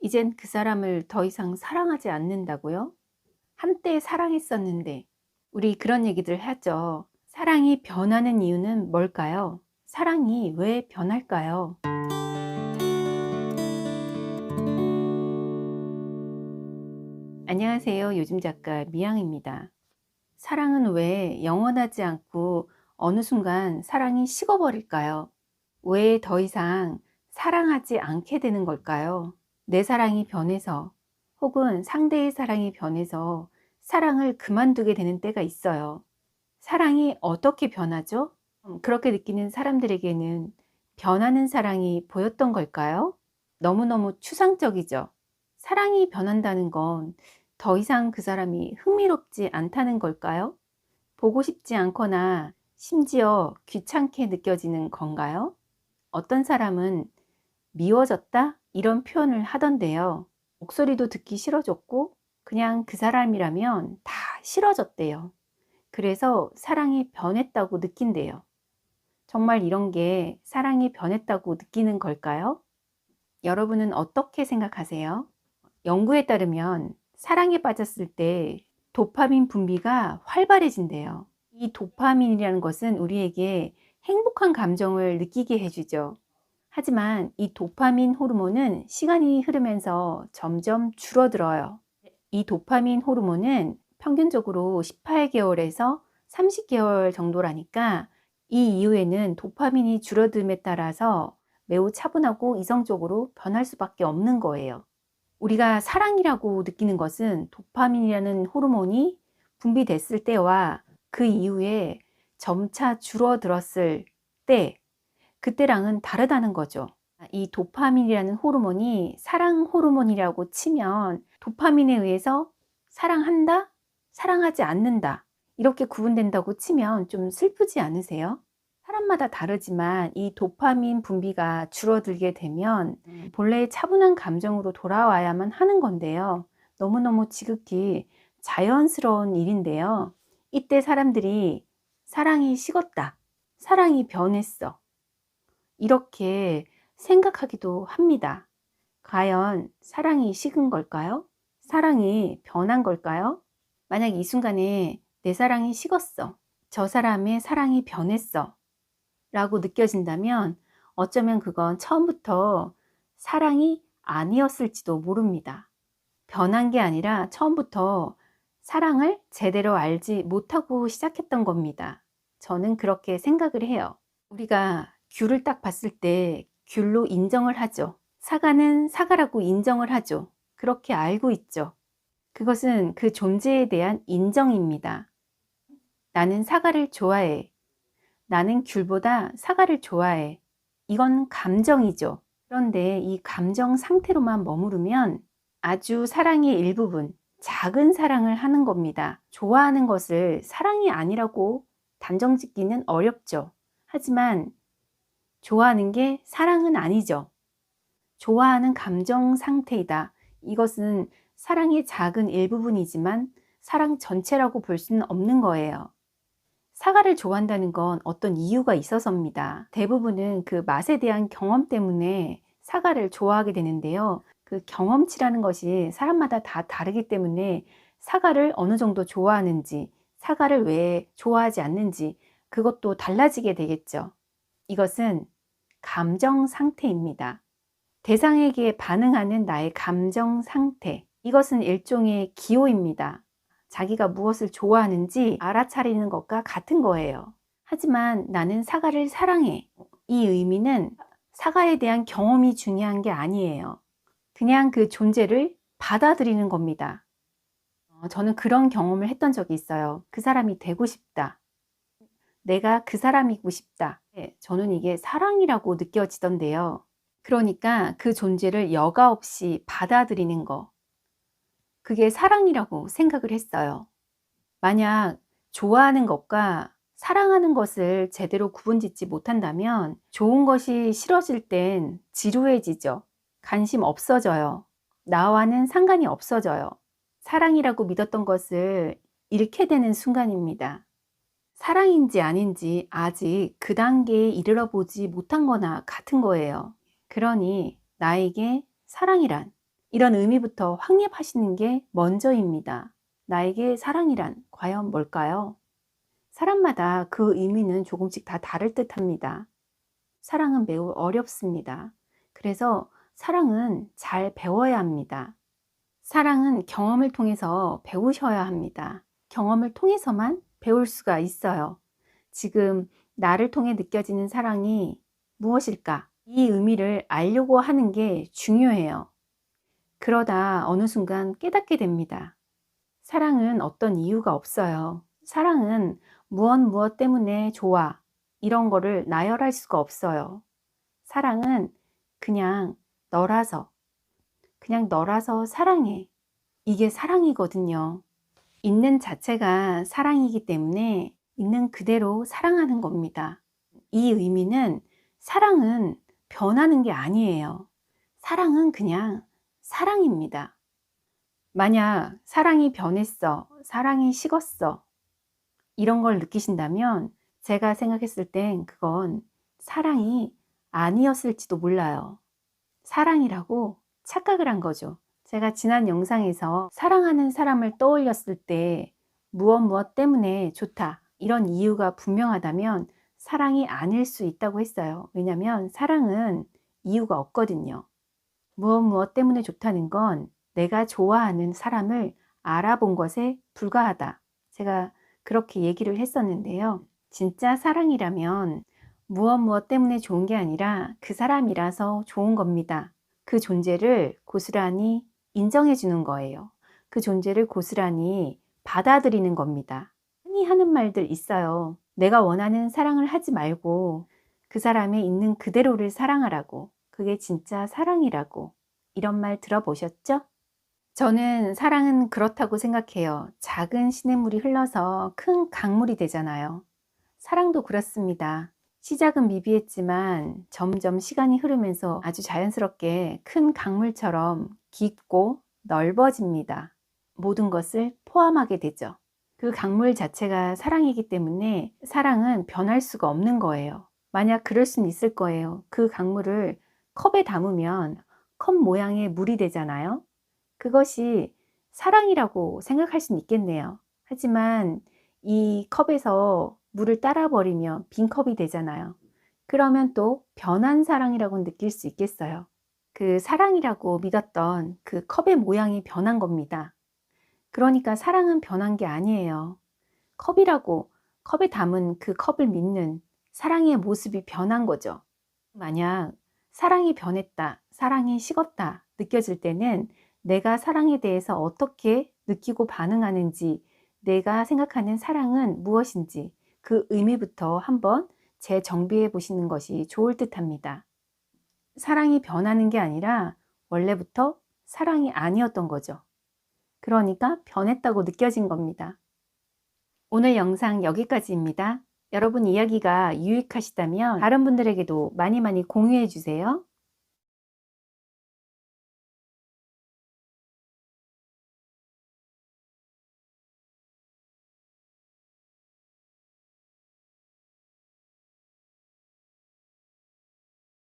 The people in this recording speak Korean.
이젠 그 사람을 더 이상 사랑하지 않는다고요? 한때 사랑했었는데. 우리 그런 얘기들 하죠. 사랑이 변하는 이유는 뭘까요? 사랑이 왜 변할까요? 안녕하세요. 요즘 작가 미양입니다. 사랑은 왜 영원하지 않고 어느 순간 사랑이 식어버릴까요? 왜 더 이상 사랑하지 않게 되는 걸까요? 내 사랑이 변해서 혹은 상대의 사랑이 변해서 사랑을 그만두게 되는 때가 있어요. 사랑이 어떻게 변하죠? 그렇게 느끼는 사람들에게는 변하는 사랑이 보였던 걸까요? 너무너무 추상적이죠. 사랑이 변한다는 건 더 이상 그 사람이 흥미롭지 않다는 걸까요? 보고 싶지 않거나 심지어 귀찮게 느껴지는 건가요? 어떤 사람은 미워졌다? 이런 표현을 하던데요. 목소리도 듣기 싫어졌고 그냥 그 사람이라면 다 싫어졌대요. 그래서 사랑이 변했다고 느낀대요. 정말 이런 게 사랑이 변했다고 느끼는 걸까요? 여러분은 어떻게 생각하세요? 연구에 따르면 사랑에 빠졌을 때 도파민 분비가 활발해진대요. 이 도파민이라는 것은 우리에게 행복한 감정을 느끼게 해주죠. 하지만 이 도파민 호르몬은 시간이 흐르면서 점점 줄어들어요. 이 도파민 호르몬은 평균적으로 18개월에서 30개월 정도라니까 이 이후에는 도파민이 줄어듦에 따라서 매우 차분하고 이성적으로 변할 수밖에 없는 거예요. 우리가 사랑이라고 느끼는 것은 도파민이라는 호르몬이 분비됐을 때와 그 이후에 점차 줄어들었을 때, 그때랑은 다르다는 거죠. 이 도파민이라는 호르몬이 사랑 호르몬이라고 치면 도파민에 의해서 사랑한다, 사랑하지 않는다 이렇게 구분된다고 치면 좀 슬프지 않으세요? 사람마다 다르지만 이 도파민 분비가 줄어들게 되면 본래의 차분한 감정으로 돌아와야만 하는 건데요. 너무너무 지극히 자연스러운 일인데요. 이때 사람들이 사랑이 식었다, 사랑이 변했어, 이렇게 생각하기도 합니다. 과연 사랑이 식은 걸까요? 사랑이 변한 걸까요? 만약 이 순간에 내 사랑이 식었어, 저 사람의 사랑이 변했어 라고 느껴진다면 어쩌면 그건 처음부터 사랑이 아니었을지도 모릅니다. 변한 게 아니라 처음부터 사랑을 제대로 알지 못하고 시작했던 겁니다. 저는 그렇게 생각을 해요. 우리가 귤을 딱 봤을 때 귤로 인정을 하죠. 사과는 사과라고 인정을 하죠. 그렇게 알고 있죠. 그것은 그 존재에 대한 인정입니다. 나는 사과를 좋아해. 나는 귤보다 사과를 좋아해. 이건 감정이죠. 그런데 이 감정 상태로만 머무르면 아주 사랑의 일부분, 작은 사랑을 하는 겁니다. 좋아하는 것을 사랑이 아니라고 단정 짓기는 어렵죠. 하지만 좋아하는 게 사랑은 아니죠. 좋아하는 감정 상태이다. 이것은 사랑의 작은 일부분이지만 사랑 전체라고 볼 수는 없는 거예요. 사과를 좋아한다는 건 어떤 이유가 있어서입니다. 대부분은 그 맛에 대한 경험 때문에 사과를 좋아하게 되는데요. 그 경험치라는 것이 사람마다 다 다르기 때문에 사과를 어느 정도 좋아하는지, 사과를 왜 좋아하지 않는지 그것도 달라지게 되겠죠. 이것은 감정 상태입니다. 대상에게 반응하는 나의 감정 상태. 이것은 일종의 기호입니다. 자기가 무엇을 좋아하는지 알아차리는 것과 같은 거예요. 하지만 나는 사과를 사랑해. 이 의미는 사과에 대한 경험이 중요한 게 아니에요. 그냥 그 존재를 받아들이는 겁니다. 저는 그런 경험을 했던 적이 있어요. 그 사람이 되고 싶다. 내가 그 사람이고 싶다. 저는 이게 사랑이라고 느껴지던데요. 그러니까 그 존재를 여과 없이 받아들이는 거. 그게 사랑이라고 생각을 했어요. 만약 좋아하는 것과 사랑하는 것을 제대로 구분짓지 못한다면 좋은 것이 싫어질 땐 지루해지죠. 관심 없어져요. 나와는 상관이 없어져요. 사랑이라고 믿었던 것을 잃게 되는 순간입니다. 사랑인지 아닌지 아직 그 단계에 이르러 보지 못한 거나 같은 거예요. 그러니 나에게 사랑이란 이런 의미부터 확립하시는 게 먼저입니다. 나에게 사랑이란 과연 뭘까요? 사람마다 그 의미는 조금씩 다 다를 듯 합니다. 사랑은 매우 어렵습니다. 그래서 사랑은 잘 배워야 합니다. 사랑은 경험을 통해서 배우셔야 합니다. 경험을 통해서만 배울 수가 있어요. 지금 나를 통해 느껴지는 사랑이 무엇일까? 이 의미를 알려고 하는 게 중요해요. 그러다 어느 순간 깨닫게 됩니다. 사랑은 어떤 이유가 없어요. 사랑은 무엇 때문에 좋아. 이런 거를 나열할 수가 없어요. 사랑은 그냥 너라서, 그냥 너라서 사랑해. 이게 사랑이거든요. 있는 자체가 사랑이기 때문에 있는 그대로 사랑하는 겁니다. 이 의미는 사랑은 변하는 게 아니에요. 사랑은 그냥 사랑입니다. 만약 사랑이 변했어, 사랑이 식었어, 이런 걸 느끼신다면 제가 생각했을 땐 그건 사랑이 아니었을지도 몰라요. 사랑이라고 착각을 한 거죠. 제가 지난 영상에서 사랑하는 사람을 떠올렸을 때 무엇 때문에 좋다, 이런 이유가 분명하다면 사랑이 아닐 수 있다고 했어요. 왜냐하면 사랑은 이유가 없거든요. 무엇 때문에 좋다는 건 내가 좋아하는 사람을 알아본 것에 불과하다. 제가 그렇게 얘기를 했었는데요. 진짜 사랑이라면 무엇 때문에 좋은 게 아니라 그 사람이라서 좋은 겁니다. 그 존재를 고스란히 인정해 주는 거예요. 그 존재를 고스란히 받아들이는 겁니다. 흔히 하는 말들 있어요. 내가 원하는 사랑을 하지 말고 그 사람의 있는 그대로를 사랑하라고. 그게 진짜 사랑이라고. 이런 말 들어보셨죠? 저는 사랑은 그렇다고 생각해요. 작은 시냇물이 흘러서 큰 강물이 되잖아요. 사랑도 그렇습니다. 시작은 미비했지만 점점 시간이 흐르면서 아주 자연스럽게 큰 강물처럼 깊고 넓어집니다. 모든 것을 포함하게 되죠. 그 강물 자체가 사랑이기 때문에 사랑은 변할 수가 없는 거예요. 만약 그럴 수는 있을 거예요. 그 강물을 컵에 담으면 컵 모양의 물이 되잖아요. 그것이 사랑이라고 생각할 수는 있겠네요. 하지만 이 컵에서 물을 따라 버리면 빈 컵이 되잖아요. 그러면 또 변한 사랑이라고 느낄 수 있겠어요. 그 사랑이라고 믿었던 그 컵의 모양이 변한 겁니다. 그러니까 사랑은 변한 게 아니에요. 컵이라고 컵에 담은 그 컵을 믿는 사랑의 모습이 변한 거죠. 만약 사랑이 변했다, 사랑이 식었다 느껴질 때는 내가 사랑에 대해서 어떻게 느끼고 반응하는지, 내가 생각하는 사랑은 무엇인지 그 의미부터 한번 재정비해 보시는 것이 좋을 듯 합니다. 사랑이 변하는 게 아니라 원래부터 사랑이 아니었던 거죠. 그러니까 변했다고 느껴진 겁니다. 오늘 영상 여기까지입니다. 여러분 이야기가 유익하시다면 다른 분들에게도 많이 공유해 주세요.